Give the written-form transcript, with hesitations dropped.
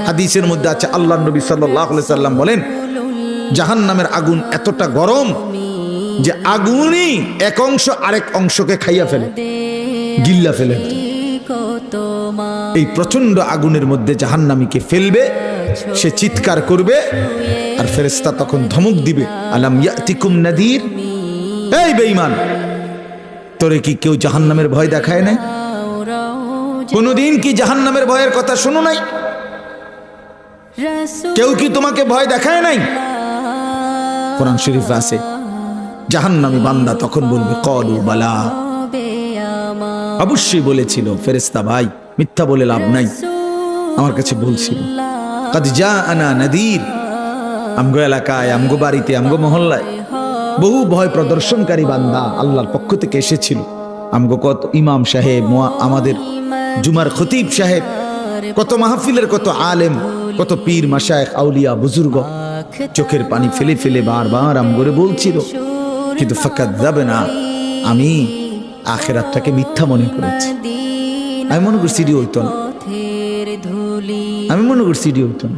হাদিসের মধ্যে আছে, আল্লাহর নবী সাল্লাল্লাহু আলাইহি সাল্লাম বলেন, জাহান্নামের আগুন এতটা গরম যে আগুনই এক অংশ আরেক অংশকে খাইয়া ফেলে, গিল্লা ফেলে। এই প্রচন্ড আগুনের মধ্যে জাহান্নামীকে ফেলবে, সে চিৎকার করবে, আর ফেরেশতা তখন ধমক দিবে, আলাম ইয়াতিকুম নাদির, এই বেঈমান, তোরে কি কেউ জাহান্নামের ভয় দেখায় নাই? কোনদিন কি জাহান্নামের ভয়ের কথা শুনো নাই? কেউ কি তোমাকে ভয় দেখায় নাই? কোরআন শরীফে আছে, জাহান্নামী বান্দা তখন বলবে, ক্বালু বালা, অবশ্যই বলেছিল ফেরেশতা ভাই, মিথ্যা বলে লাভ নাই, আমার কাছে বলছিল। কাদ জাআনা নাদির, আমগো এলাকায়, আমগো বাড়িতে, আমগো মহল্লায় বহু ভয় প্রদর্শনকারী বান্দা আল্লাহর পক্ষ থেকে এসেছিল। আমগো কত ইমাম সাহেব, আমাদের জুমার খতিব সাহেব, কত মাহফিলের কত আলেম, কত পীর মাশায়েখ, আউলিয়া, বুজুর্গ চোখের পানি ফেলে ফেলে বারবার আমগরে বলছিল, কিন্তু ফাকাযাবনা, আমি আখিরাতটাকে মিথ্যা মনে করেছি। আমি মনে করছি এটি হইতো না, আমি মনে করছি এটি হইতো না।